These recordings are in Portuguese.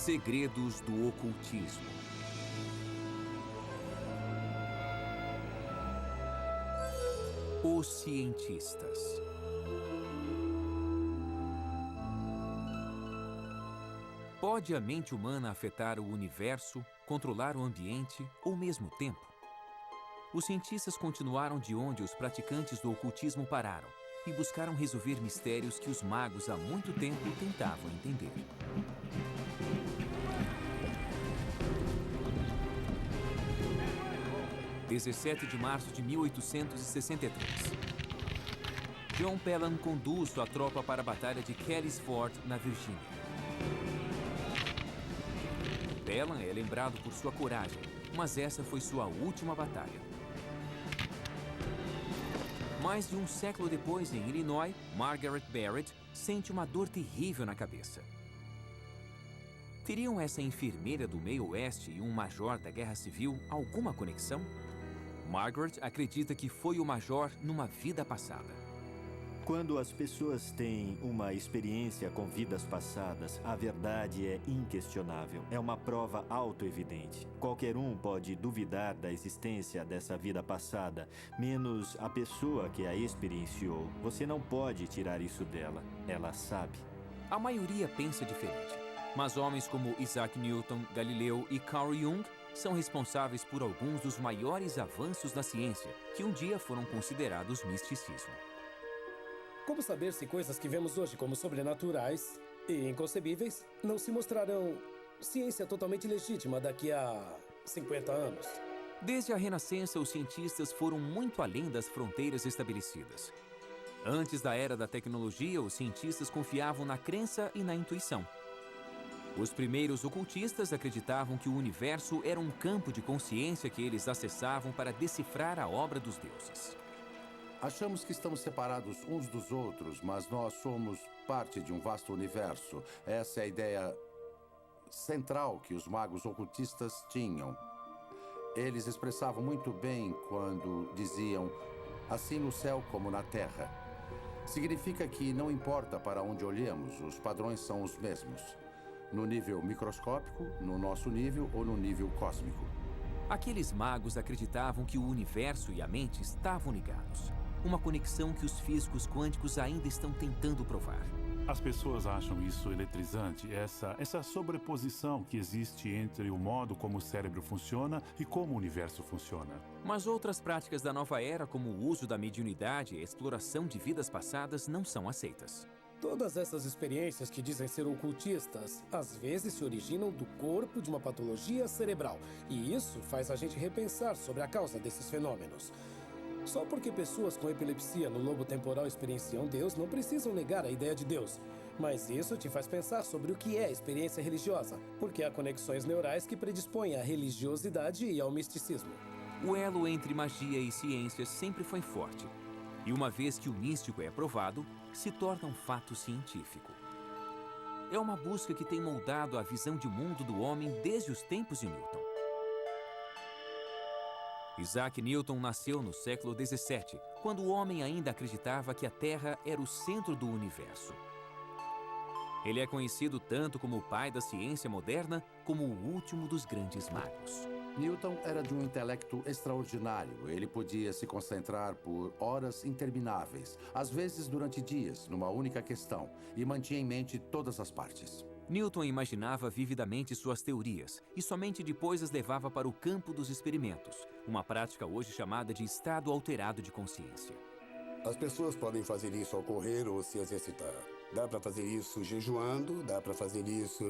Segredos do ocultismo. Os cientistas. Pode a mente humana afetar o universo, controlar o ambiente ou mesmo o tempo? Os cientistas continuaram de onde os praticantes do ocultismo pararam e buscaram resolver mistérios que os magos há muito tempo tentavam entender. – 17 de março de 1863. John Pelham conduz sua tropa para a Batalha de Kelly's Ford, na Virgínia. Pelham é lembrado por sua coragem, mas essa foi sua última batalha. Mais de um século depois, em Illinois, Margaret Barrett sente uma dor terrível na cabeça. Teriam essa enfermeira do meio oeste e um major da Guerra Civil alguma conexão? Margaret acredita que foi o major numa vida passada. Quando as pessoas têm uma experiência com vidas passadas, a verdade é inquestionável. É uma prova autoevidente. Qualquer um pode duvidar da existência dessa vida passada, menos a pessoa que a experienciou. Você não pode tirar isso dela. Ela sabe. A maioria pensa diferente, mas homens como Isaac Newton, Galileu e Carl Jung são responsáveis por alguns dos maiores avanços da ciência, que um dia foram considerados misticismo. Como saber se coisas que vemos hoje como sobrenaturais e inconcebíveis não se mostrarão ciência totalmente legítima daqui a 50 anos? Desde a Renascença, os cientistas foram muito além das fronteiras estabelecidas. Antes da era da tecnologia, os cientistas confiavam na crença e na intuição. Os primeiros ocultistas acreditavam que o universo era um campo de consciência que eles acessavam para decifrar a obra dos deuses. Achamos que estamos separados uns dos outros, mas nós somos parte de um vasto universo. Essa é a ideia central que os magos ocultistas tinham. Eles expressavam muito bem quando diziam, assim no céu como na terra. Significa que não importa para onde olhemos, os padrões são os mesmos. No nível microscópico, no nosso nível ou no nível cósmico. Aqueles magos acreditavam que o universo e a mente estavam ligados. Uma conexão que os físicos quânticos ainda estão tentando provar. As pessoas acham isso eletrizante, essa sobreposição que existe entre o modo como o cérebro funciona e como o universo funciona. Mas outras práticas da nova era, como o uso da mediunidade e a exploração de vidas passadas, não são aceitas. Todas essas experiências que dizem ser ocultistas, às vezes se originam do corpo de uma patologia cerebral. E isso faz a gente repensar sobre a causa desses fenômenos. Só porque pessoas com epilepsia no lobo temporal experienciam Deus, não precisam negar a ideia de Deus. Mas isso te faz pensar sobre o que é experiência religiosa, porque há conexões neurais que predispõem à religiosidade e ao misticismo. O elo entre magia e ciência sempre foi forte. E uma vez que o místico é aprovado, se torna um fato científico. É uma busca que tem moldado a visão de mundo do homem desde os tempos de Newton. Isaac Newton nasceu no século XVII, quando o homem ainda acreditava que a Terra era o centro do universo. Ele é conhecido tanto como o pai da ciência moderna, como o último dos grandes magos. Newton era de um intelecto extraordinário. Ele podia se concentrar por horas intermináveis, às vezes durante dias, numa única questão, e mantinha em mente todas as partes. Newton imaginava vividamente suas teorias e somente depois as levava para o campo dos experimentos, uma prática hoje chamada de estado alterado de consciência. As pessoas podem fazer isso ao correr ou se exercitar. Dá para fazer isso jejuando, dá para fazer isso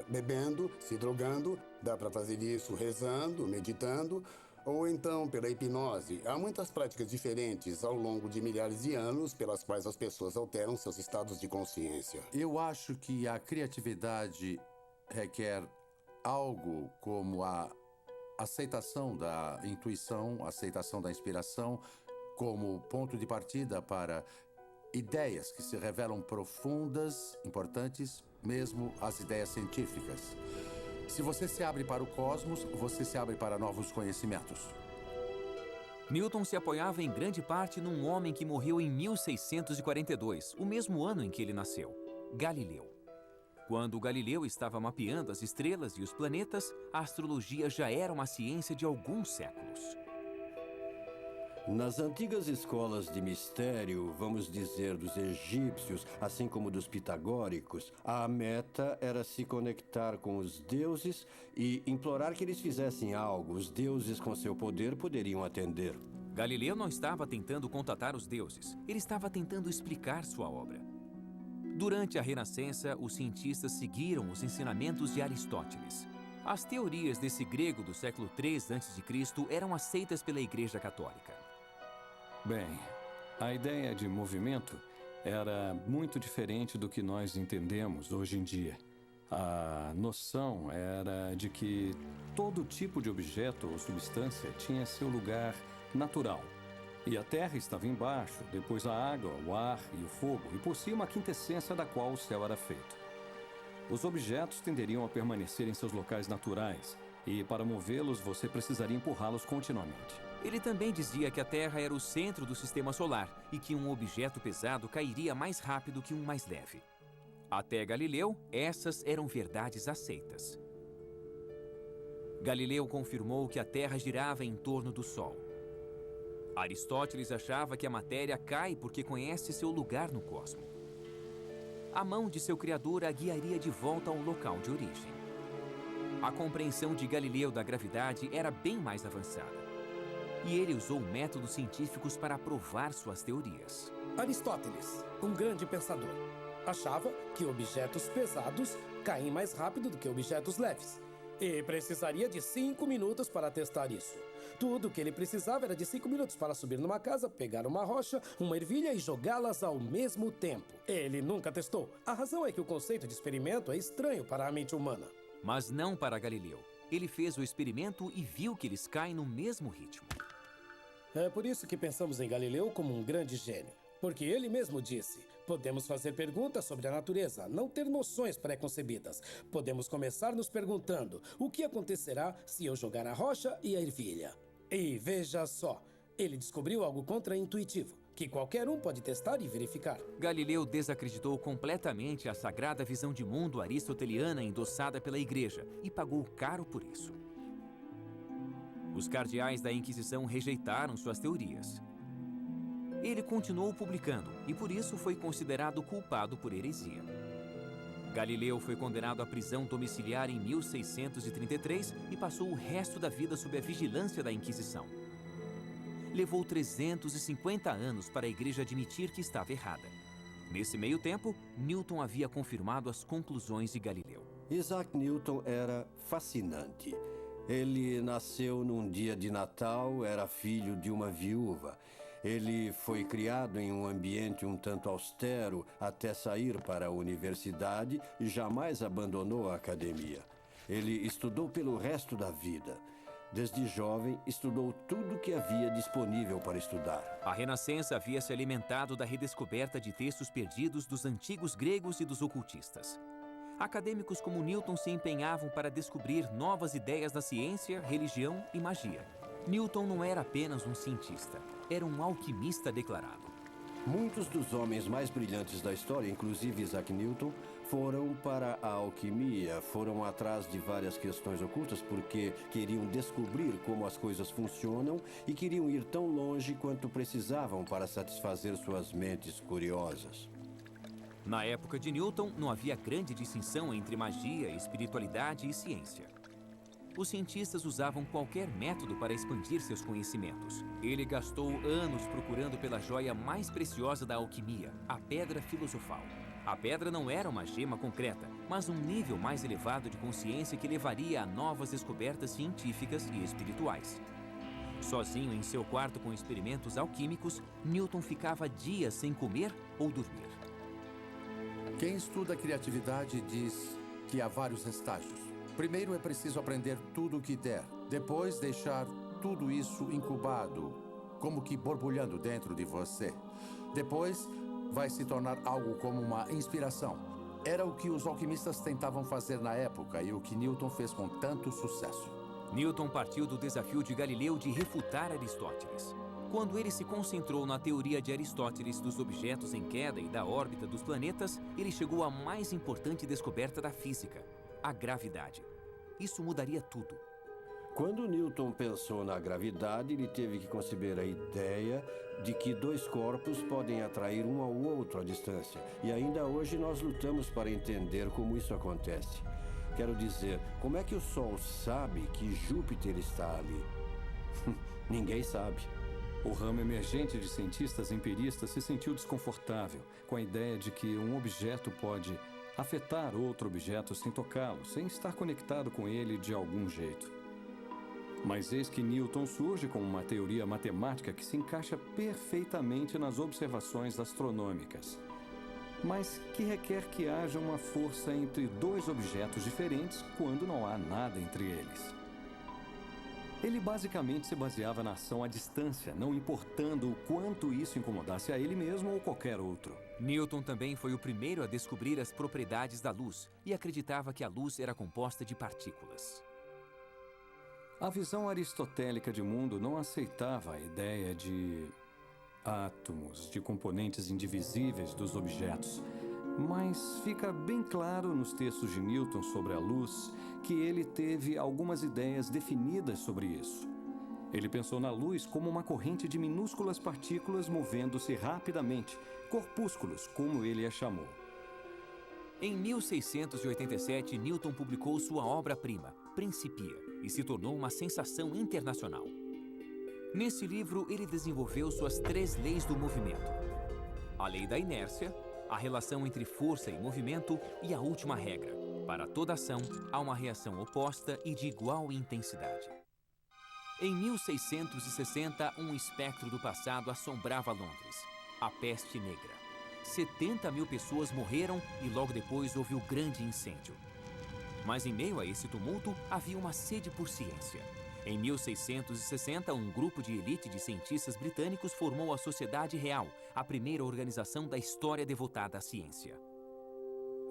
bebendo, se drogando, dá para fazer isso rezando, meditando, ou então pela hipnose. Há muitas práticas diferentes ao longo de milhares de anos pelas quais as pessoas alteram seus estados de consciência. Eu acho que a criatividade requer algo como a aceitação da intuição, a aceitação da inspiração, como ponto de partida para ideias que se revelam profundas, importantes, mesmo as ideias científicas. Se você se abre para o cosmos, você se abre para novos conhecimentos. Newton se apoiava em grande parte num homem que morreu em 1642, o mesmo ano em que ele nasceu, Galileu. Quando Galileu estava mapeando as estrelas e os planetas, a astrologia já era uma ciência de alguns séculos. Nas antigas escolas de mistério, vamos dizer dos egípcios, assim como dos pitagóricos, a meta era se conectar com os deuses e implorar que eles fizessem algo. Os deuses, com seu poder, poderiam atender. Galileu não estava tentando contatar os deuses, ele estava tentando explicar sua obra. Durante a Renascença, os cientistas seguiram os ensinamentos de Aristóteles. As teorias desse grego do século III a.C. eram aceitas pela Igreja Católica. Bem, a ideia de movimento era muito diferente do que nós entendemos hoje em dia. A noção era de que todo tipo de objeto ou substância tinha seu lugar natural. E a terra estava embaixo, depois a água, o ar e o fogo, e por cima a quintessência da qual o céu era feito. Os objetos tenderiam a permanecer em seus locais naturais, e para movê-los você precisaria empurrá-los continuamente. Ele também dizia que a Terra era o centro do sistema solar e que um objeto pesado cairia mais rápido que um mais leve. Até Galileu, essas eram verdades aceitas. Galileu confirmou que a Terra girava em torno do Sol. Aristóteles achava que a matéria cai porque conhece seu lugar no cosmo. A mão de seu criador a guiaria de volta ao local de origem. A compreensão de Galileu da gravidade era bem mais avançada. E ele usou métodos científicos para provar suas teorias. Aristóteles, um grande pensador, achava que objetos pesados caem mais rápido do que objetos leves. E precisaria de 5 minutos para testar isso. Tudo o que ele precisava era de 5 minutos para subir numa casa, pegar uma rocha, uma ervilha e jogá-las ao mesmo tempo. Ele nunca testou. A razão é que o conceito de experimento é estranho para a mente humana. Mas não para Galileu. Ele fez o experimento e viu que eles caem no mesmo ritmo. É por isso que pensamos em Galileu como um grande gênio. Porque ele mesmo disse, podemos fazer perguntas sobre a natureza, não ter noções pré-concebidas. Podemos começar nos perguntando, o que acontecerá se eu jogar a rocha e a ervilha? E veja só, ele descobriu algo contra-intuitivo, que qualquer um pode testar e verificar. Galileu desacreditou completamente a sagrada visão de mundo aristoteliana endossada pela Igreja e pagou caro por isso. Os cardeais da Inquisição rejeitaram suas teorias. Ele continuou publicando e por isso foi considerado culpado por heresia. Galileu foi condenado à prisão domiciliar em 1633 e passou o resto da vida sob a vigilância da Inquisição. Levou 350 anos para a Igreja admitir que estava errada. Nesse meio tempo, Newton havia confirmado as conclusões de Galileu. Isaac Newton era fascinante. Ele nasceu num dia de Natal, era filho de uma viúva. Ele foi criado em um ambiente um tanto austero até sair para a universidade e jamais abandonou a academia. Ele estudou pelo resto da vida. Desde jovem, estudou tudo o que havia disponível para estudar. A Renascença havia se alimentado da redescoberta de textos perdidos dos antigos gregos e dos ocultistas. Acadêmicos como Newton se empenhavam para descobrir novas ideias da ciência, religião e magia. Newton não era apenas um cientista, era um alquimista declarado. Muitos dos homens mais brilhantes da história, inclusive Isaac Newton, foram para a alquimia, foram atrás de várias questões ocultas porque queriam descobrir como as coisas funcionam e queriam ir tão longe quanto precisavam para satisfazer suas mentes curiosas. Na época de Newton, não havia grande distinção entre magia, espiritualidade e ciência. Os cientistas usavam qualquer método para expandir seus conhecimentos. Ele gastou anos procurando pela joia mais preciosa da alquimia, a pedra filosofal. A pedra não era uma gema concreta, mas um nível mais elevado de consciência que levaria a novas descobertas científicas e espirituais. Sozinho em seu quarto com experimentos alquímicos, Newton ficava dias sem comer ou dormir. Quem estuda a criatividade diz que há vários estágios. Primeiro é preciso aprender tudo o que der. Depois deixar tudo isso incubado, como que borbulhando dentro de você. Depois vai se tornar algo como uma inspiração. Era o que os alquimistas tentavam fazer na época e o que Newton fez com tanto sucesso. Newton partiu do desafio de Galileu de refutar Aristóteles. Quando ele se concentrou na teoria de Aristóteles dos objetos em queda e da órbita dos planetas, ele chegou à mais importante descoberta da física, a gravidade. Isso mudaria tudo. Quando Newton pensou na gravidade, ele teve que conceber a ideia de que dois corpos podem atrair um ao outro à distância. E ainda hoje nós lutamos para entender como isso acontece. Quero dizer, como é que o Sol sabe que Júpiter está ali? Ninguém sabe. O ramo emergente de cientistas empiristas se sentiu desconfortável com a ideia de que um objeto pode afetar outro objeto sem tocá-lo, sem estar conectado com ele de algum jeito. Mas eis que Newton surge com uma teoria matemática que se encaixa perfeitamente nas observações astronômicas, mas que requer que haja uma força entre dois objetos diferentes quando não há nada entre eles. Ele basicamente se baseava na ação à distância, não importando o quanto isso incomodasse a ele mesmo ou qualquer outro. Newton também foi o primeiro a descobrir as propriedades da luz e acreditava que a luz era composta de partículas. A visão aristotélica de mundo não aceitava a ideia de átomos, de componentes indivisíveis dos objetos. Mas fica bem claro nos textos de Newton sobre a luz que ele teve algumas ideias definidas sobre isso. Ele pensou na luz como uma corrente de minúsculas partículas movendo-se rapidamente, corpúsculos, como ele a chamou. Em 1687, Newton publicou sua obra-prima, Principia, e se tornou uma sensação internacional. Nesse livro, ele desenvolveu suas 3 leis do movimento: a lei da inércia, a relação entre força e movimento e a última regra: para toda ação, há uma reação oposta e de igual intensidade. Em 1660, um espectro do passado assombrava Londres: a peste negra. 70 mil pessoas morreram e logo depois houve o grande incêndio. Mas em meio a esse tumulto, havia uma sede por ciência. Em 1660, um grupo de elite de cientistas britânicos formou a Sociedade Real, a primeira organização da história devotada à ciência.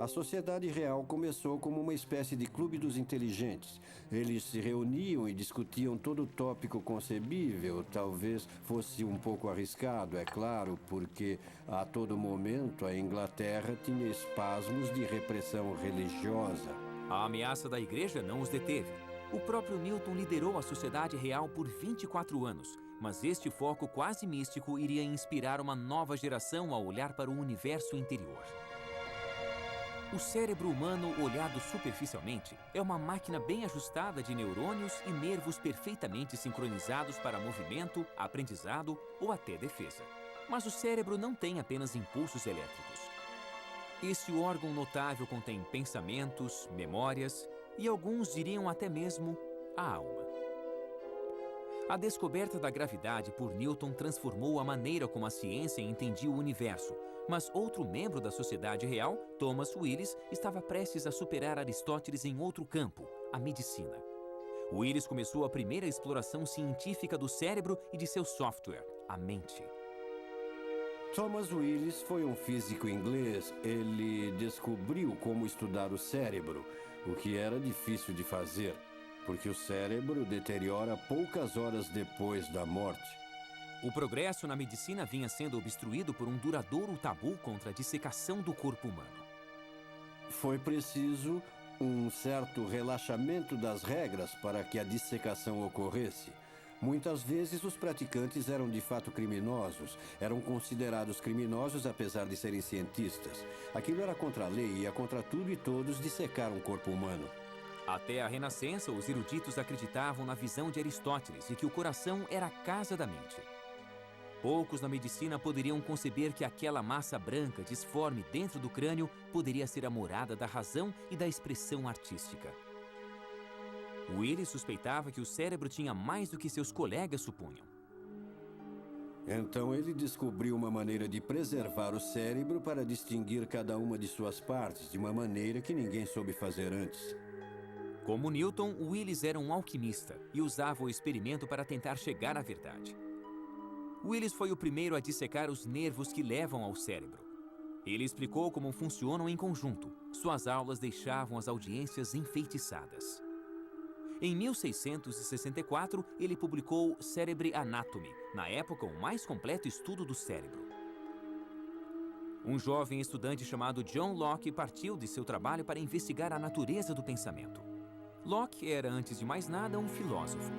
A Sociedade Real começou como uma espécie de clube dos inteligentes. Eles se reuniam e discutiam todo tópico concebível. Talvez fosse um pouco arriscado, é claro, porque a todo momento a Inglaterra tinha espasmos de repressão religiosa. A ameaça da igreja não os deteve. O próprio Newton liderou a Sociedade Real por 24 anos, mas este foco quase místico iria inspirar uma nova geração a olhar para o universo interior. O cérebro humano, olhado superficialmente, é uma máquina bem ajustada de neurônios e nervos perfeitamente sincronizados para movimento, aprendizado ou até defesa. Mas o cérebro não tem apenas impulsos elétricos. Este órgão notável contém pensamentos, memórias e alguns diriam até mesmo a alma. A descoberta da gravidade por Newton transformou a maneira como a ciência entendia o universo, mas outro membro da Sociedade Real, Thomas Willis, estava prestes a superar Aristóteles em outro campo, a medicina. Willis começou a primeira exploração científica do cérebro e de seu software, a mente. Thomas Willis foi um físico inglês. Ele descobriu como estudar o cérebro, o que era difícil de fazer, porque o cérebro deteriora poucas horas depois da morte. O progresso na medicina vinha sendo obstruído por um duradouro tabu contra a dissecação do corpo humano. Foi preciso um certo relaxamento das regras para que a dissecação ocorresse. Muitas vezes os praticantes eram de fato criminosos, eram considerados criminosos apesar de serem cientistas. Aquilo era contra a lei e ia contra tudo e todos dissecar um corpo humano. Até a Renascença, os eruditos acreditavam na visão de Aristóteles de que o coração era a casa da mente. Poucos na medicina poderiam conceber que aquela massa branca, disforme dentro do crânio, poderia ser a morada da razão e da expressão artística. Willis suspeitava que o cérebro tinha mais do que seus colegas supunham. Então ele descobriu uma maneira de preservar o cérebro para distinguir cada uma de suas partes, de uma maneira que ninguém soube fazer antes. Como Newton, Willis era um alquimista e usava o experimento para tentar chegar à verdade. Willis foi o primeiro a dissecar os nervos que levam ao cérebro. Ele explicou como funcionam em conjunto. Suas aulas deixavam as audiências enfeitiçadas. Em 1664, ele publicou Cerebri Anatomy, na época o mais completo estudo do cérebro. Um jovem estudante chamado John Locke partiu de seu trabalho para investigar a natureza do pensamento. Locke era, antes de mais nada, um filósofo.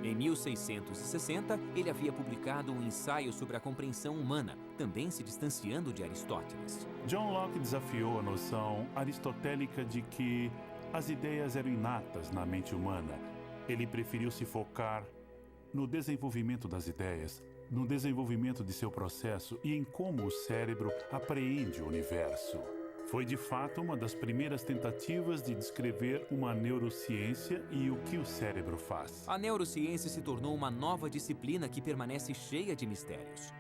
Em 1660, ele havia publicado um ensaio sobre a compreensão humana, também se distanciando de Aristóteles. John Locke desafiou a noção aristotélica de que as ideias eram inatas na mente humana. Ele preferiu se focar no desenvolvimento das ideias, no desenvolvimento de seu processo e em como o cérebro apreende o universo. Foi, de fato, uma das primeiras tentativas de descrever uma neurociência e o que o cérebro faz. A neurociência se tornou uma nova disciplina que permanece cheia de mistérios.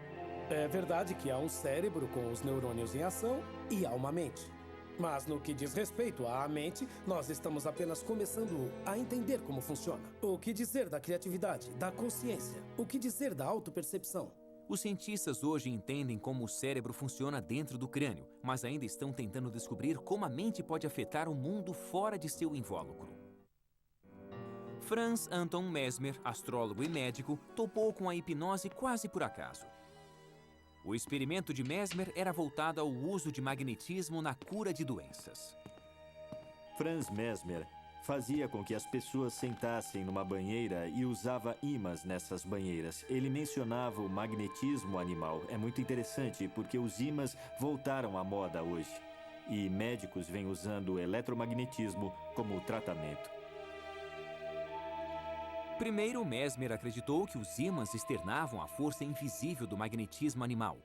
É verdade que há um cérebro com os neurônios em ação e há uma mente. Mas no que diz respeito à mente, nós estamos apenas começando a entender como funciona. O que dizer da criatividade, da consciência? O que dizer da autopercepção? Os cientistas hoje entendem como o cérebro funciona dentro do crânio, mas ainda estão tentando descobrir como a mente pode afetar o mundo fora de seu invólucro. Franz Anton Mesmer, astrólogo e médico, topou com a hipnose quase por acaso. O experimento de Mesmer era voltado ao uso de magnetismo na cura de doenças. Franz Mesmer fazia com que as pessoas sentassem numa banheira e usava ímãs nessas banheiras. Ele mencionava o magnetismo animal. É muito interessante porque os ímãs voltaram à moda hoje. E médicos vêm usando o eletromagnetismo como tratamento. Primeiro, Mesmer acreditou que os ímãs externavam a força invisível do magnetismo animal.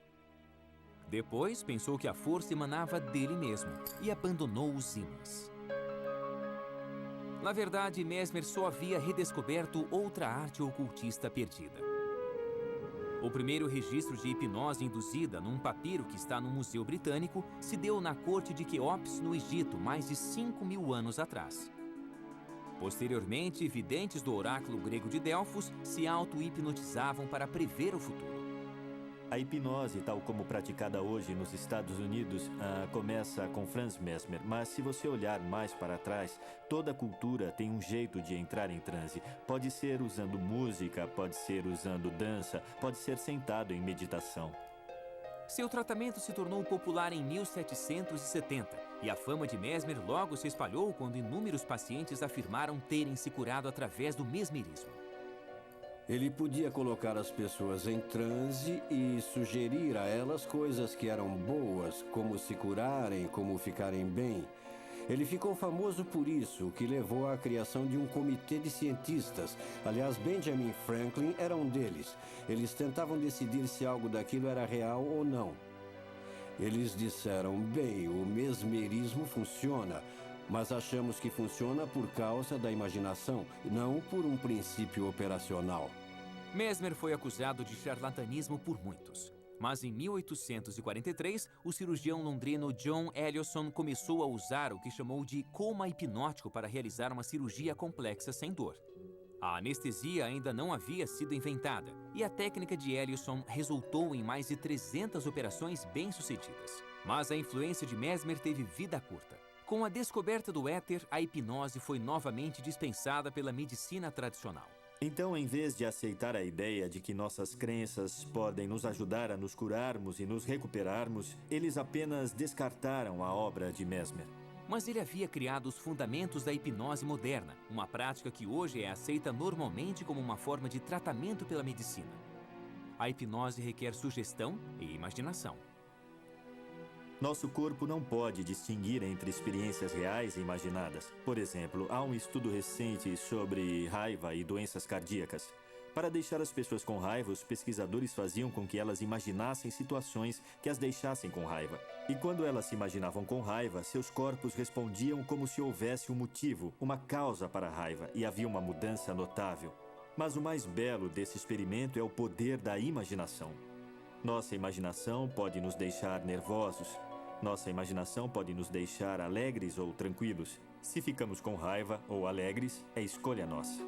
Depois, pensou que a força emanava dele mesmo e abandonou os ímãs. Na verdade, Mesmer só havia redescoberto outra arte ocultista perdida. O primeiro registro de hipnose induzida num papiro que está no Museu Britânico se deu na corte de Quéops, no Egito, mais de 5.000 anos atrás. Posteriormente, videntes do oráculo grego de Delfos se auto-hipnotizavam para prever o futuro. A hipnose, tal como praticada hoje nos Estados Unidos, começa com Franz Mesmer. Mas se você olhar mais para trás, toda cultura tem um jeito de entrar em transe. Pode ser usando música, pode ser usando dança, pode ser sentado em meditação. Seu tratamento se tornou popular em 1770 e a fama de Mesmer logo se espalhou quando inúmeros pacientes afirmaram terem se curado através do mesmerismo. Ele podia colocar as pessoas em transe e sugerir a elas coisas que eram boas, como se curarem, como ficarem bem. Ele ficou famoso por isso, o que levou à criação de um comitê de cientistas. Aliás, Benjamin Franklin era um deles. Eles tentavam decidir se algo daquilo era real ou não. Eles disseram, bem, o mesmerismo funciona, mas achamos que funciona por causa da imaginação, não por um princípio operacional. Mesmer foi acusado de charlatanismo por muitos. Mas em 1843, o cirurgião londrino John Ellison começou a usar o que chamou de coma hipnótico para realizar uma cirurgia complexa sem dor. A anestesia ainda não havia sido inventada e a técnica de Ellison resultou em mais de 300 operações bem-sucedidas. Mas a influência de Mesmer teve vida curta. Com a descoberta do éter, a hipnose foi novamente dispensada pela medicina tradicional. Então, em vez de aceitar a ideia de que nossas crenças podem nos ajudar a nos curarmos e nos recuperarmos, eles apenas descartaram a obra de Mesmer. Mas ele havia criado os fundamentos da hipnose moderna, uma prática que hoje é aceita normalmente como uma forma de tratamento pela medicina. A hipnose requer sugestão e imaginação. Nosso corpo não pode distinguir entre experiências reais e imaginadas. Por exemplo, há um estudo recente sobre raiva e doenças cardíacas. Para deixar as pessoas com raiva, os pesquisadores faziam com que elas imaginassem situações que as deixassem com raiva. E quando elas se imaginavam com raiva, seus corpos respondiam como se houvesse um motivo, uma causa para a raiva, e havia uma mudança notável. Mas o mais belo desse experimento é o poder da imaginação. Nossa imaginação pode nos deixar nervosos. Nossa imaginação pode nos deixar alegres ou tranquilos. Se ficamos com raiva ou alegres, é escolha nossa.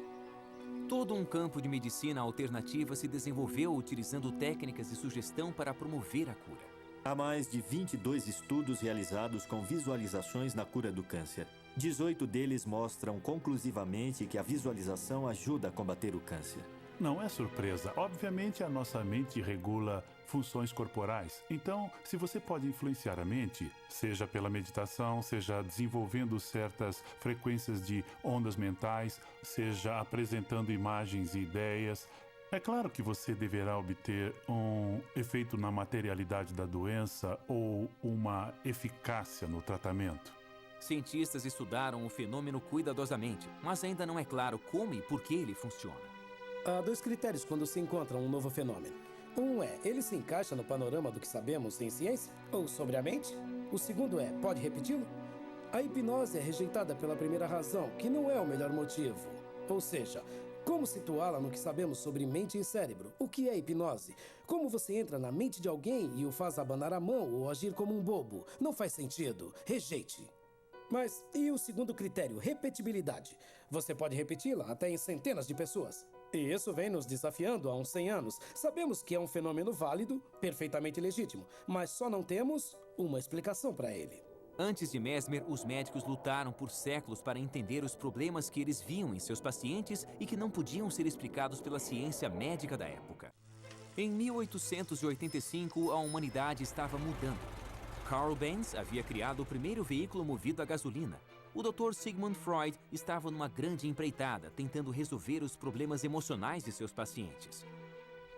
Todo um campo de medicina alternativa se desenvolveu utilizando técnicas de sugestão para promover a cura. Há mais de 22 estudos realizados com visualizações na cura do câncer. 18 deles mostram conclusivamente que a visualização ajuda a combater o câncer. Não é surpresa. Obviamente, a nossa mente regula funções corporais. Então, se você pode influenciar a mente, seja pela meditação, seja desenvolvendo certas frequências de ondas mentais, seja apresentando imagens e ideias, é claro que você deverá obter um efeito na materialidade da doença ou uma eficácia no tratamento. Cientistas estudaram o fenômeno cuidadosamente, mas ainda não é claro como e por que ele funciona. Há 2 critérios quando se encontra um novo fenômeno. Um é, ele se encaixa no panorama do que sabemos em ciência? Ou sobre a mente? O segundo é, pode repeti-lo? A hipnose é rejeitada pela primeira razão, que não é o melhor motivo. Ou seja, como situá-la no que sabemos sobre mente e cérebro? O que é hipnose? Como você entra na mente de alguém e o faz abanar a mão ou agir como um bobo? Não faz sentido. Rejeite. Mas e o segundo critério, repetibilidade? Você pode repeti-la até em centenas de pessoas. E isso vem nos desafiando há uns 100 anos. Sabemos que é um fenômeno válido, perfeitamente legítimo, mas só não temos uma explicação para ele. Antes de Mesmer, os médicos lutaram por séculos para entender os problemas que eles viam em seus pacientes e que não podiam ser explicados pela ciência médica da época. Em 1885, a humanidade estava mudando. Carl Benz havia criado o primeiro veículo movido a gasolina. O Dr. Sigmund Freud estava numa grande empreitada, tentando resolver os problemas emocionais de seus pacientes.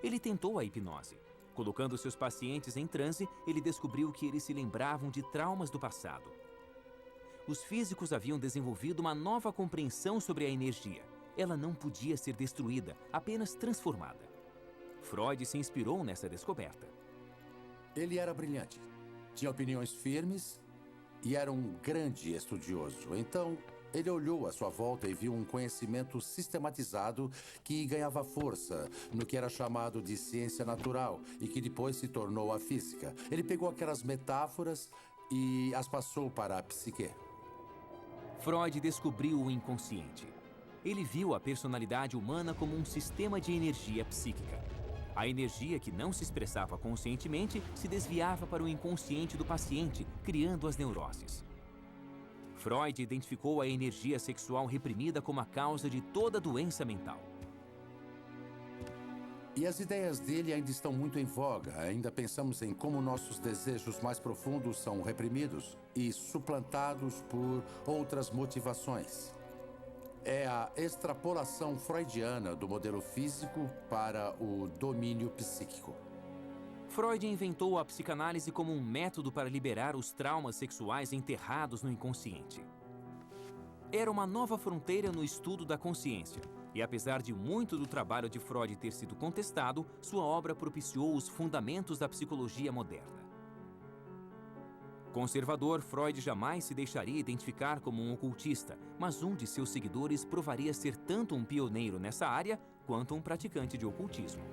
Ele tentou a hipnose. Colocando seus pacientes em transe, ele descobriu que eles se lembravam de traumas do passado. Os físicos haviam desenvolvido uma nova compreensão sobre a energia. Ela não podia ser destruída, apenas transformada. Freud se inspirou nessa descoberta. Ele era brilhante, tinha opiniões firmes e era um grande estudioso. Então, ele olhou à sua volta e viu um conhecimento sistematizado que ganhava força no que era chamado de ciência natural e que depois se tornou a física. Ele pegou aquelas metáforas e as passou para a psique. Freud descobriu o inconsciente. Ele viu a personalidade humana como um sistema de energia psíquica. A energia que não se expressava conscientemente se desviava para o inconsciente do paciente, criando as neuroses. Freud identificou a energia sexual reprimida como a causa de toda doença mental. E as ideias dele ainda estão muito em voga. Ainda pensamos em como nossos desejos mais profundos são reprimidos e suplantados por outras motivações. É a extrapolação freudiana do modelo físico para o domínio psíquico. Freud inventou a psicanálise como um método para liberar os traumas sexuais enterrados no inconsciente. Era uma nova fronteira no estudo da consciência, e apesar de muito do trabalho de Freud ter sido contestado, sua obra propiciou os fundamentos da psicologia moderna. Conservador, Freud jamais se deixaria identificar como um ocultista, mas um de seus seguidores provaria ser tanto um pioneiro nessa área quanto um praticante de ocultismo.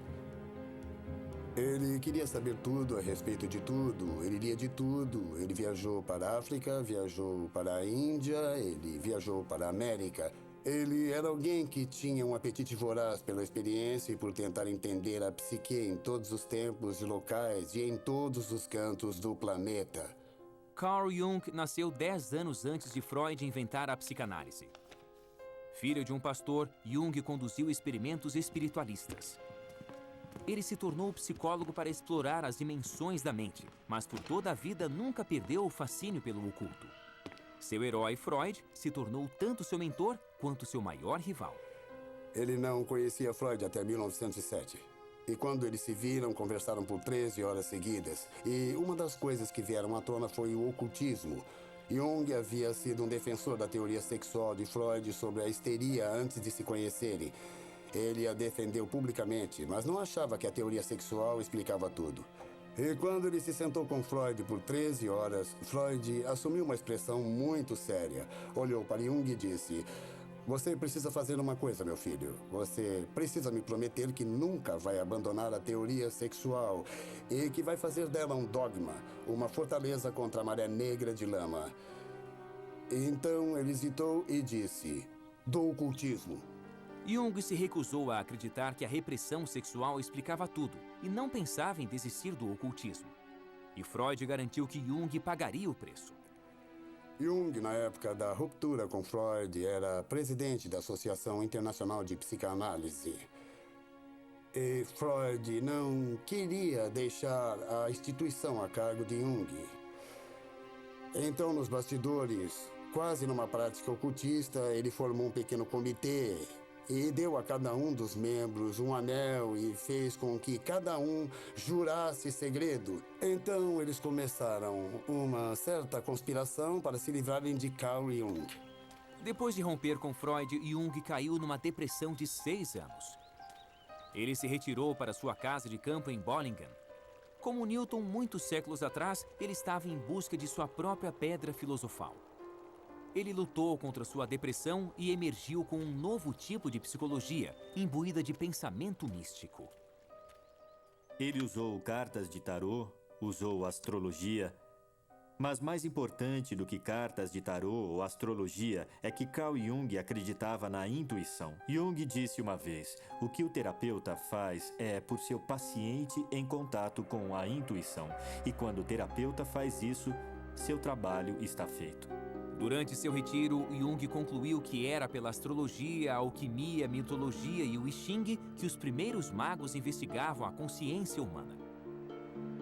Ele queria saber tudo a respeito de tudo, ele lia de tudo. Ele viajou para a África, viajou para a Índia, ele viajou para a América. Ele era alguém que tinha um apetite voraz pela experiência e por tentar entender a psique em todos os tempos e locais e em todos os cantos do planeta. Carl Jung nasceu 10 anos antes de Freud inventar a psicanálise. Filho de um pastor, Jung conduziu experimentos espiritualistas. Ele se tornou psicólogo para explorar as dimensões da mente, mas por toda a vida nunca perdeu o fascínio pelo oculto. Seu herói, Freud, se tornou tanto seu mentor quanto seu maior rival. Ele não conhecia Freud até 1907. E quando eles se viram, conversaram por 13 horas seguidas. E uma das coisas que vieram à tona foi o ocultismo. Jung havia sido um defensor da teoria sexual de Freud sobre a histeria antes de se conhecerem. Ele a defendeu publicamente, mas não achava que a teoria sexual explicava tudo. E quando ele se sentou com Freud por 13 horas, Freud assumiu uma expressão muito séria. Olhou para Jung e disse: "Você precisa fazer uma coisa, meu filho. Você precisa me prometer que nunca vai abandonar a teoria sexual e que vai fazer dela um dogma, uma fortaleza contra a maré negra de lama." Então ele hesitou e disse: "Do ocultismo." Jung se recusou a acreditar que a repressão sexual explicava tudo e não pensava em desistir do ocultismo. e Freud garantiu que Jung pagaria o preço. Jung, na época da ruptura com Freud, era presidente da Associação Internacional de Psicanálise. E Freud não queria deixar a instituição a cargo de Jung. Então, nos bastidores, quase numa prática ocultista, ele formou um pequeno comitê e deu a cada um dos membros um anel e fez com que cada um jurasse segredo. Então, eles começaram uma certa conspiração para se livrarem de Carl Jung. Depois de romper com Freud, Jung caiu numa depressão de 6 anos. Ele se retirou para sua casa de campo em Bollingen. Como Newton, muitos séculos atrás, ele estava em busca de sua própria pedra filosofal. Ele lutou contra sua depressão e emergiu com um novo tipo de psicologia, imbuída de pensamento místico. Ele usou cartas de tarô, usou astrologia. Mas mais importante do que cartas de tarô ou astrologia é que Carl Jung acreditava na intuição. Jung disse uma vez: o que o terapeuta faz é por seu paciente em contato com a intuição. E quando o terapeuta faz isso, seu trabalho está feito. Durante seu retiro, Jung concluiu que era pela astrologia, a alquimia, a mitologia e o I Ching que os primeiros magos investigavam a consciência humana.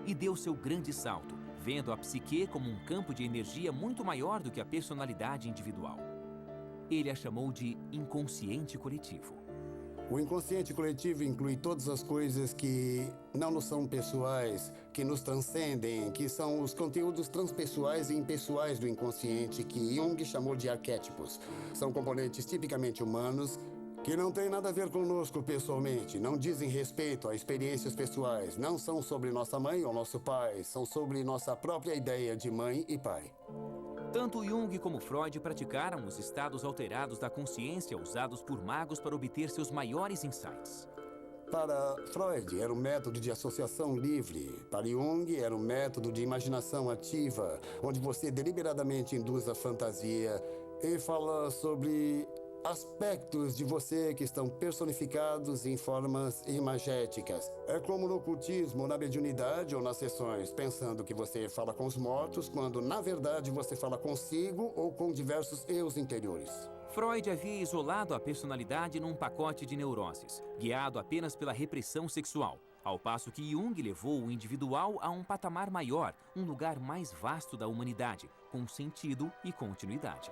E deu seu grande salto, vendo a psique como um campo de energia muito maior do que a personalidade individual. Ele a chamou de inconsciente coletivo. O inconsciente coletivo inclui todas as coisas que não nos são pessoais, que nos transcendem, que são os conteúdos transpessoais e impessoais do inconsciente, que Jung chamou de arquétipos. São componentes tipicamente humanos que não têm nada a ver conosco pessoalmente, não dizem respeito a experiências pessoais, não são sobre nossa mãe ou nosso pai, são sobre nossa própria ideia de mãe e pai. Tanto Jung como Freud praticaram os estados alterados da consciência usados por magos para obter seus maiores insights. Para Freud, era um método de associação livre. Para Jung, era um método de imaginação ativa, onde você deliberadamente induz a fantasia e fala sobre aspectos de você que estão personificados em formas imagéticas. É como no ocultismo, na mediunidade ou nas sessões, pensando que você fala com os mortos, quando na verdade você fala consigo ou com diversos eus interiores. Freud havia isolado a personalidade num pacote de neuroses, guiado apenas pela repressão sexual, ao passo que Jung levou o individual a um patamar maior, um lugar mais vasto da humanidade, com sentido e continuidade.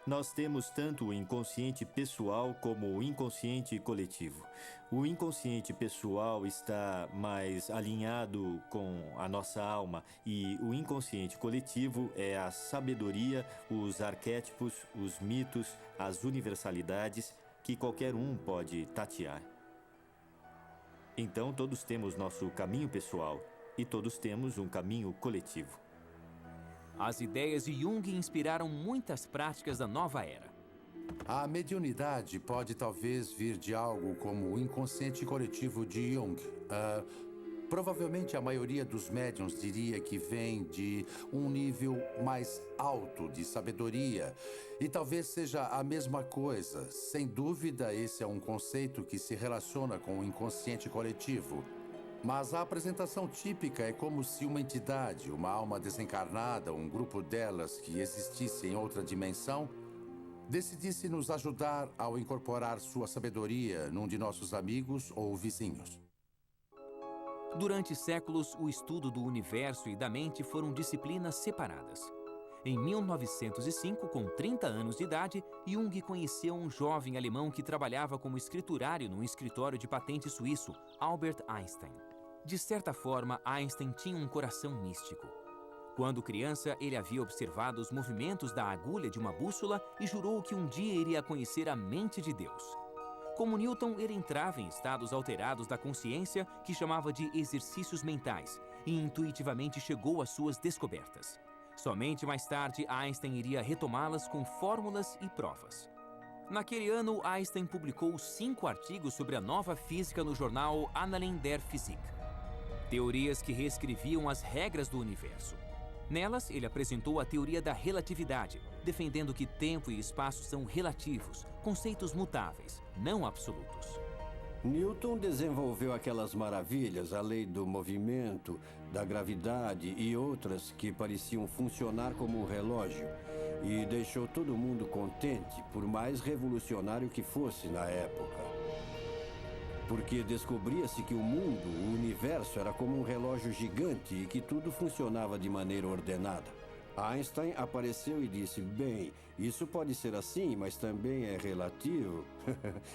Nós temos tanto o inconsciente pessoal como o inconsciente coletivo. O inconsciente pessoal está mais alinhado com a nossa alma e o inconsciente coletivo é a sabedoria, os arquétipos, os mitos, as universalidades que qualquer um pode tatear. Então todos temos nosso caminho pessoal e todos temos um caminho coletivo. As ideias de Jung inspiraram muitas práticas da nova era. A mediunidade pode talvez vir de algo como o inconsciente coletivo de Jung. Provavelmente a maioria dos médiuns diria que vem de um nível mais alto de sabedoria. E talvez seja a mesma coisa. Sem dúvida, esse é um conceito que se relaciona com o inconsciente coletivo. Mas a apresentação típica é como se uma entidade, uma alma desencarnada, um grupo delas que existisse em outra dimensão, decidisse nos ajudar ao incorporar sua sabedoria num de nossos amigos ou vizinhos. Durante séculos, o estudo do universo e da mente foram disciplinas separadas. Em 1905, com 30 anos de idade, Jung conheceu um jovem alemão que trabalhava como escriturário num escritório de patente suíço, Albert Einstein. De certa forma, Einstein tinha um coração místico. Quando criança, ele havia observado os movimentos da agulha de uma bússola e jurou que um dia iria conhecer a mente de Deus. Como Newton, ele entrava em estados alterados da consciência que chamava de exercícios mentais e intuitivamente chegou às suas descobertas. Somente mais tarde, Einstein iria retomá-las com fórmulas e provas. Naquele ano, Einstein publicou 5 artigos sobre a nova física no jornal Annalen der Physik. Teorias que reescreviam as regras do universo. Nelas, ele apresentou a teoria da relatividade, defendendo que tempo e espaço são relativos, conceitos mutáveis, não absolutos. Newton desenvolveu aquelas maravilhas, a lei do movimento, da gravidade e outras que pareciam funcionar como um relógio. E deixou todo mundo contente, por mais revolucionário que fosse na época. Porque descobria-se que o mundo, o universo, era como um relógio gigante e que tudo funcionava de maneira ordenada. Einstein apareceu e disse, bem, isso pode ser assim, mas também é relativo.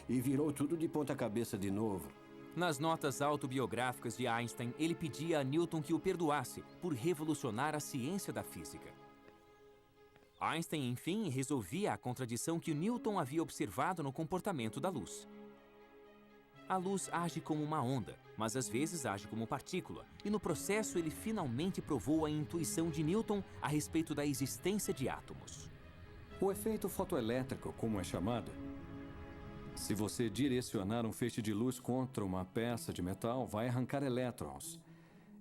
E virou tudo de ponta cabeça de novo. Nas notas autobiográficas de Einstein, ele pedia a Newton que o perdoasse por revolucionar a ciência da física. Einstein, enfim, resolvia a contradição que Newton havia observado no comportamento da luz. A luz age como uma onda, mas às vezes age como partícula, e no processo ele finalmente provou a intuição de Newton a respeito da existência de átomos. O efeito fotoelétrico, como é chamado, se você direcionar um feixe de luz contra uma peça de metal, vai arrancar elétrons.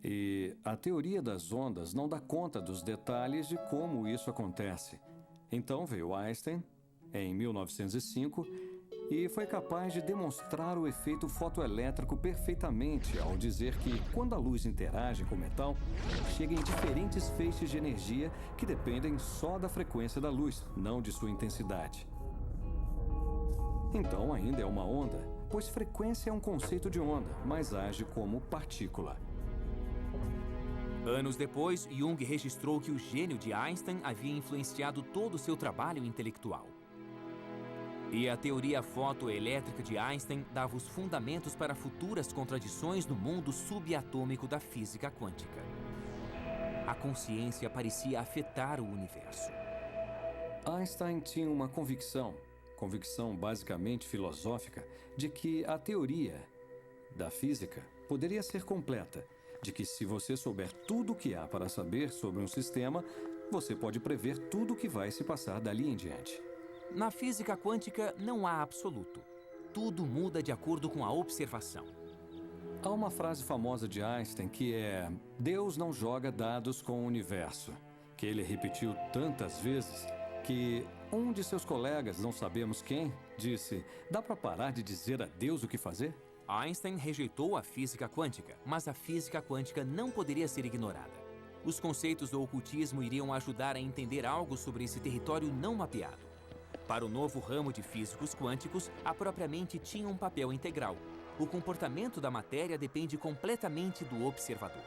E a teoria das ondas não dá conta dos detalhes de como isso acontece. Então veio Einstein, em 1905, e foi capaz de demonstrar o efeito fotoelétrico perfeitamente ao dizer que, quando a luz interage com o metal, chega em diferentes feixes de energia que dependem só da frequência da luz, não de sua intensidade. Então ainda é uma onda, pois frequência é um conceito de onda, mas age como partícula. Anos depois, Jung registrou que o gênio de Einstein havia influenciado todo o seu trabalho intelectual. E a teoria fotoelétrica de Einstein dava os fundamentos para futuras contradições no mundo subatômico da física quântica. A consciência parecia afetar o universo. Einstein tinha uma convicção basicamente filosófica, de que a teoria da física poderia ser completa, de que se você souber tudo o que há para saber sobre um sistema, você pode prever tudo o que vai se passar dali em diante. Na física quântica não há absoluto. Tudo muda de acordo com a observação. Há uma frase famosa de Einstein que é: Deus não joga dados com o universo, que ele repetiu tantas vezes que um de seus colegas, não sabemos quem, disse: dá para parar de dizer a Deus o que fazer? Einstein rejeitou a física quântica, mas a física quântica não poderia ser ignorada. Os conceitos do ocultismo iriam ajudar a entender algo sobre esse território não mapeado. Para o novo ramo de físicos quânticos, a própria mente tinha um papel integral. O comportamento da matéria depende completamente do observador.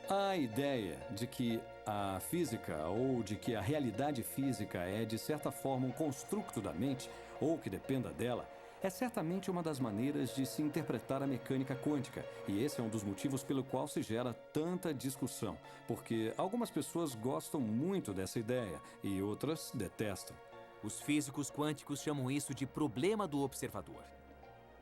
A ideia de que a física ou de que a realidade física é, de certa forma, um construto da mente ou que dependa dela, é certamente uma das maneiras de se interpretar a mecânica quântica, e esse é um dos motivos pelo qual se gera tanta discussão, porque algumas pessoas gostam muito dessa ideia e outras detestam. Os físicos quânticos chamam isso de problema do observador.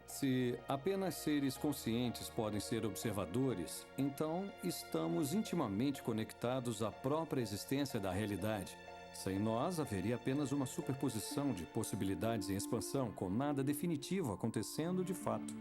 Se apenas seres conscientes podem ser observadores, então estamos intimamente conectados à própria existência da realidade. Sem nós, haveria apenas uma superposição de possibilidades em expansão, com nada definitivo acontecendo de fato.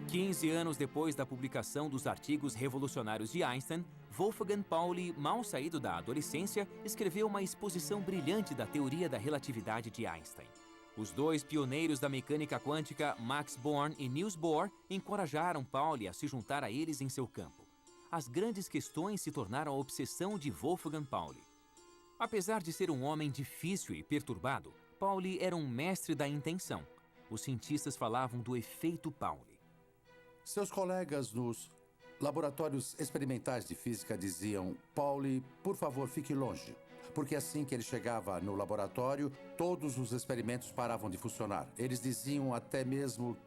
15 anos depois da publicação dos artigos revolucionários de Einstein, Wolfgang Pauli, mal saído da adolescência, escreveu uma exposição brilhante da teoria da relatividade de Einstein. Os dois pioneiros da mecânica quântica, Max Born e Niels Bohr, encorajaram Pauli a se juntar a eles em seu campo. As grandes questões se tornaram a obsessão de Wolfgang Pauli. Apesar de ser um homem difícil e perturbado, Pauli era um mestre da intenção. Os cientistas falavam do efeito Pauli. Seus colegas nos laboratórios experimentais de física diziam: Pauli, por favor, fique longe. Porque assim que ele chegava no laboratório, todos os experimentos paravam de funcionar. Eles diziam até mesmo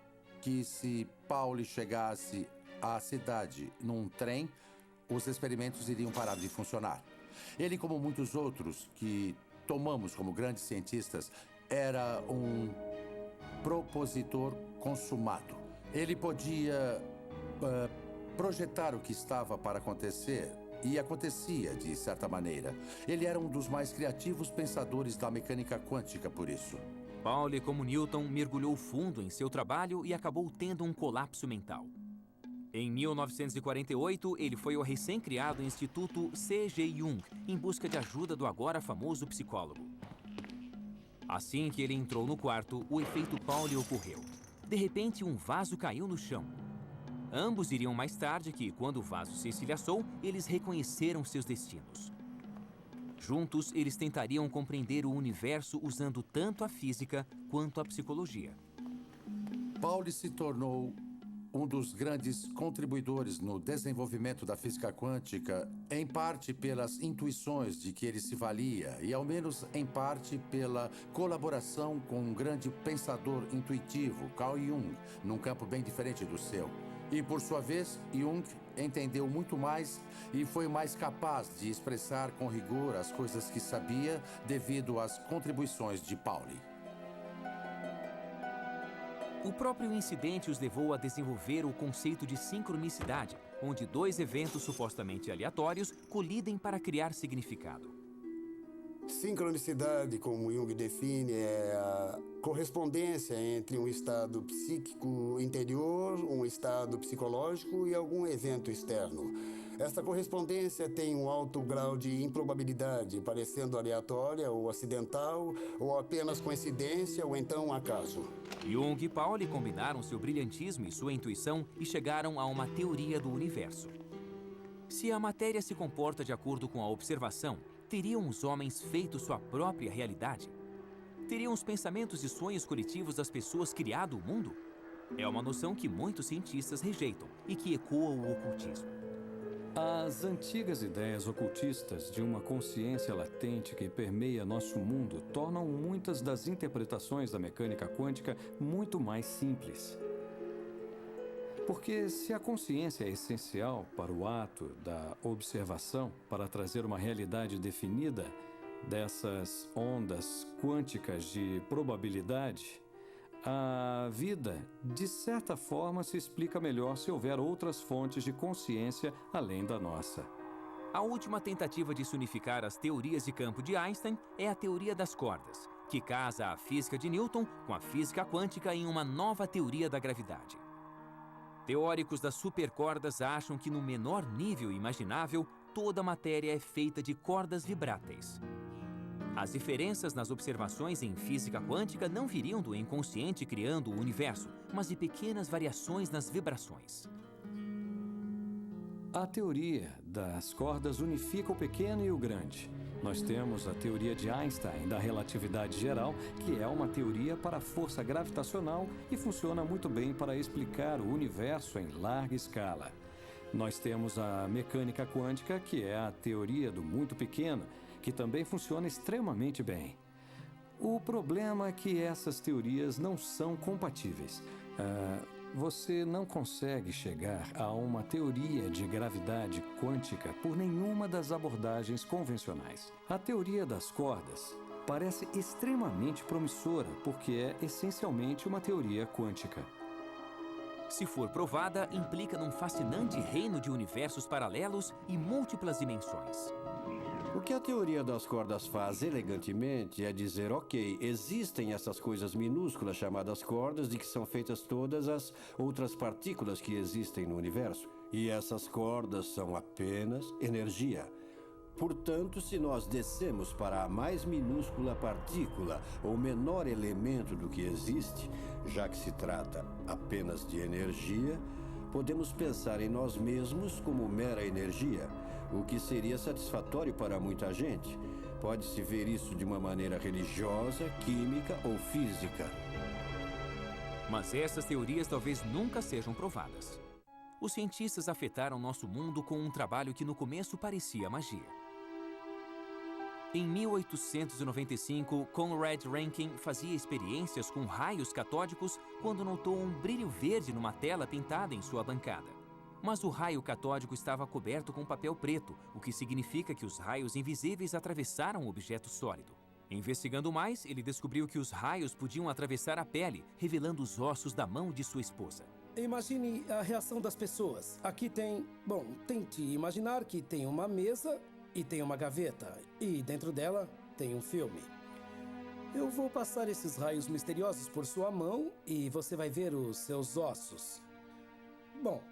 que se Pauli chegasse à cidade num trem, os experimentos iriam parar de funcionar. Ele, como muitos outros que tomamos como grandes cientistas, era um propositor consumado. Ele podia projetar o que estava para acontecer, e acontecia de certa maneira. Ele era um dos mais criativos pensadores da mecânica quântica, por isso. Pauli, como Newton, mergulhou fundo em seu trabalho e acabou tendo um colapso mental. Em 1948, ele foi ao recém-criado Instituto C.G. Jung, em busca de ajuda do agora famoso psicólogo. Assim que ele entrou no quarto, o efeito Pauli ocorreu. De repente, um vaso caiu no chão. Ambos diriam mais tarde que, quando o vaso se estilhaçou, eles reconheceram seus destinos. Juntos, eles tentariam compreender o universo usando tanto a física quanto a psicologia. Pauli se tornou um dos grandes contribuidores no desenvolvimento da física quântica, em parte pelas intuições de que ele se valia e, ao menos em parte, pela colaboração com um grande pensador intuitivo, Carl Jung, num campo bem diferente do seu. E, por sua vez, Jung entendeu muito mais e foi mais capaz de expressar com rigor as coisas que sabia devido às contribuições de Pauli. O próprio incidente os levou a desenvolver o conceito de sincronicidade, onde dois eventos supostamente aleatórios colidem para criar significado. Sincronicidade, como Jung define, é a correspondência entre um estado psíquico interior, um estado psicológico e algum evento externo. Esta correspondência tem um alto grau de improbabilidade, parecendo aleatória ou acidental, ou apenas coincidência, ou então acaso. Jung e Pauli combinaram seu brilhantismo e sua intuição e chegaram a uma teoria do universo. Se a matéria se comporta de acordo com a observação, teriam os homens feito sua própria realidade? Teriam os pensamentos e sonhos coletivos das pessoas criado o mundo? É uma noção que muitos cientistas rejeitam e que ecoa o ocultismo. As antigas ideias ocultistas de uma consciência latente que permeia nosso mundo tornam muitas das interpretações da mecânica quântica muito mais simples. Porque se a consciência é essencial para o ato da observação, para trazer uma realidade definida dessas ondas quânticas de probabilidade, a vida, de certa forma, se explica melhor se houver outras fontes de consciência além da nossa. A última tentativa de se unificar as teorias de campo de Einstein é a teoria das cordas, que casa a física de Newton com a física quântica em uma nova teoria da gravidade. Teóricos das supercordas acham que, no menor nível imaginável, toda a matéria é feita de cordas vibráteis. As diferenças nas observações em física quântica não viriam do inconsciente criando o universo, mas de pequenas variações nas vibrações. A teoria das cordas unifica o pequeno e o grande. Nós temos a teoria de Einstein da relatividade geral, que é uma teoria para a força gravitacional e funciona muito bem para explicar o universo em larga escala. Nós temos a mecânica quântica, que é a teoria do muito pequeno, que também funciona extremamente bem. O problema é que essas teorias não são compatíveis. Você não consegue chegar a uma teoria de gravidade quântica por nenhuma das abordagens convencionais. A teoria das cordas parece extremamente promissora, porque é essencialmente uma teoria quântica. Se for provada, implica num fascinante reino de universos paralelos e múltiplas dimensões. O que a teoria das cordas faz elegantemente é dizer, ok, existem essas coisas minúsculas chamadas cordas de que são feitas todas as outras partículas que existem no universo. E essas cordas são apenas energia. Portanto, se nós descemos para a mais minúscula partícula ou menor elemento do que existe, já que se trata apenas de energia, podemos pensar em nós mesmos como mera energia, o que seria satisfatório para muita gente. Pode-se ver isso de uma maneira religiosa, química ou física. Mas essas teorias talvez nunca sejam provadas. Os cientistas afetaram nosso mundo com um trabalho que no começo parecia magia. Em 1895, Conrad Rankin fazia experiências com raios catódicos quando notou um brilho verde numa tela pintada em sua bancada. Mas o raio catódico estava coberto com papel preto, o que significa que os raios invisíveis atravessaram o objeto sólido. Investigando mais, ele descobriu que os raios podiam atravessar a pele, revelando os ossos da mão de sua esposa. Imagine a reação das pessoas. Aqui tem... Bom, tente imaginar que tem uma mesa e tem uma gaveta, e dentro dela tem um filme. Eu vou passar esses raios misteriosos por sua mão e você vai ver os seus ossos. Bom,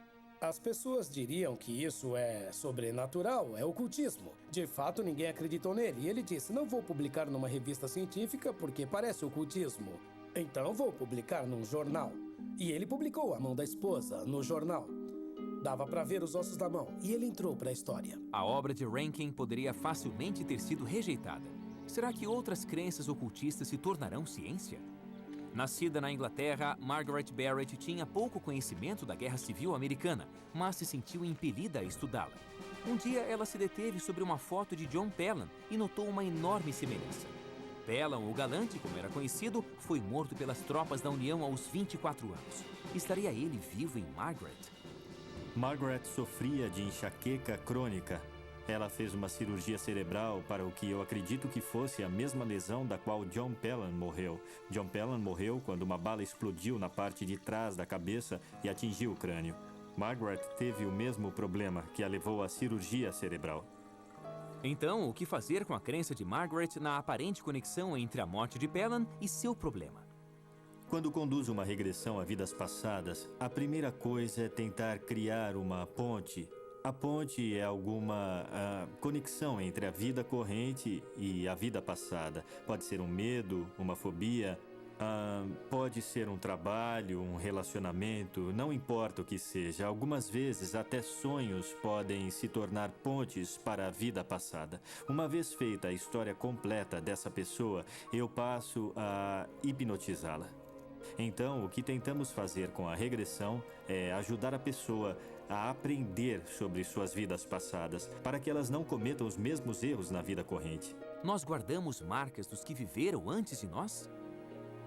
as pessoas diriam que isso é sobrenatural, é ocultismo. De fato, ninguém acreditou nele. E ele disse, não vou publicar numa revista científica porque parece ocultismo. Então vou publicar num jornal. E ele publicou a mão da esposa no jornal. Dava para ver os ossos da mão e ele entrou para a história. A obra de Rankin poderia facilmente ter sido rejeitada. Será que outras crenças ocultistas se tornarão ciência? Nascida na Inglaterra, Margaret Barrett tinha pouco conhecimento da Guerra Civil Americana, mas se sentiu impelida a estudá-la. Um dia, ela se deteve sobre uma foto de John Pelham e notou uma enorme semelhança. Pelham, o galante, como era conhecido, foi morto pelas tropas da União aos 24 anos. Estaria ele vivo em Margaret? Margaret sofria de enxaqueca crônica. Ela fez uma cirurgia cerebral para o que eu acredito que fosse a mesma lesão da qual John Pelham morreu. John Pelham morreu quando uma bala explodiu na parte de trás da cabeça e atingiu o crânio. Margaret teve o mesmo problema que a levou à cirurgia cerebral. Então, o que fazer com a crença de Margaret na aparente conexão entre a morte de Pelham e seu problema? Quando conduzo uma regressão a vidas passadas, a primeira coisa é tentar criar uma ponte. A ponte é alguma conexão entre a vida corrente e a vida passada. Pode ser um medo, uma fobia, pode ser um trabalho, um relacionamento, não importa o que seja. Algumas vezes até sonhos podem se tornar pontes para a vida passada. Uma vez feita a história completa dessa pessoa, eu passo a hipnotizá-la. Então, o que tentamos fazer com a regressão é ajudar a pessoa a aprender sobre suas vidas passadas, para que elas não cometam os mesmos erros na vida corrente. Nós guardamos marcas dos que viveram antes de nós?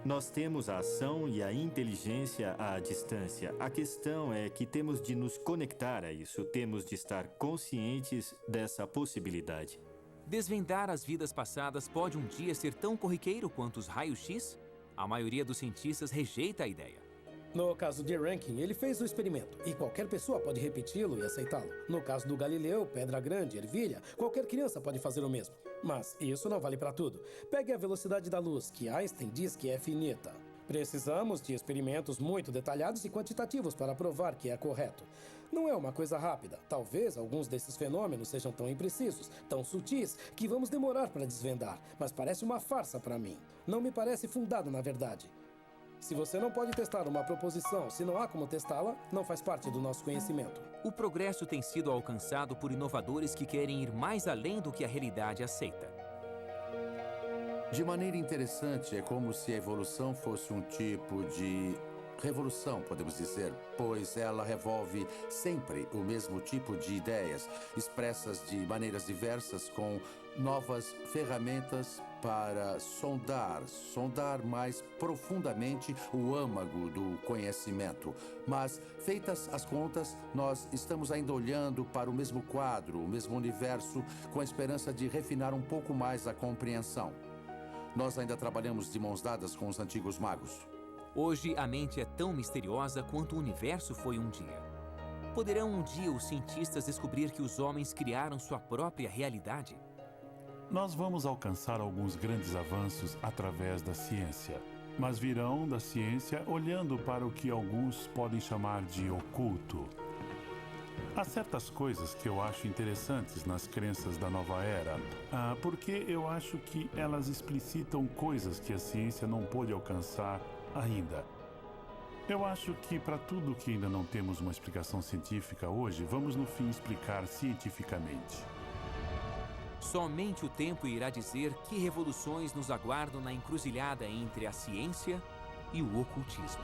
Nós temos a ação e a inteligência à distância. A questão é que temos de nos conectar a isso, temos de estar conscientes dessa possibilidade. Desvendar as vidas passadas pode um dia ser tão corriqueiro quanto os raios-x? A maioria dos cientistas rejeita a ideia. No caso de Rankin, ele fez o experimento e qualquer pessoa pode repeti-lo e aceitá-lo. No caso do Galileu, Pedra Grande, Ervilha, qualquer criança pode fazer o mesmo. Mas isso não vale para tudo. Pegue a velocidade da luz, que Einstein diz que é finita. Precisamos de experimentos muito detalhados e quantitativos para provar que é correto. Não é uma coisa rápida. Talvez alguns desses fenômenos sejam tão imprecisos, tão sutis, que vamos demorar para desvendar. Mas parece uma farsa para mim. Não me parece fundado na verdade. Se você não pode testar uma proposição, se não há como testá-la, não faz parte do nosso conhecimento. O progresso tem sido alcançado por inovadores que querem ir mais além do que a realidade aceita. De maneira interessante, é como se a evolução fosse um tipo de revolução, podemos dizer, pois ela revolve sempre o mesmo tipo de ideias, expressas de maneiras diversas, com novas ferramentas para sondar mais profundamente o âmago do conhecimento. Mas, feitas as contas, nós estamos ainda olhando para o mesmo quadro, o mesmo universo, com a esperança de refinar um pouco mais a compreensão. Nós ainda trabalhamos de mãos dadas com os antigos magos. Hoje, a mente é tão misteriosa quanto o universo foi um dia. Poderão um dia os cientistas descobrir que os homens criaram sua própria realidade? Nós vamos alcançar alguns grandes avanços através da ciência, mas virão da ciência olhando para o que alguns podem chamar de oculto. Há certas coisas que eu acho interessantes nas crenças da nova era, porque eu acho que elas explicitam coisas que a ciência não pôde alcançar ainda. Eu acho que para tudo que ainda não temos uma explicação científica hoje, vamos no fim explicar cientificamente. Somente o tempo irá dizer que revoluções nos aguardam na encruzilhada entre a ciência e o ocultismo.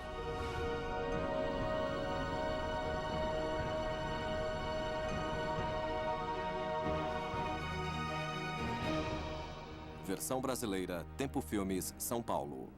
Versão brasileira, Tempo Filmes, São Paulo.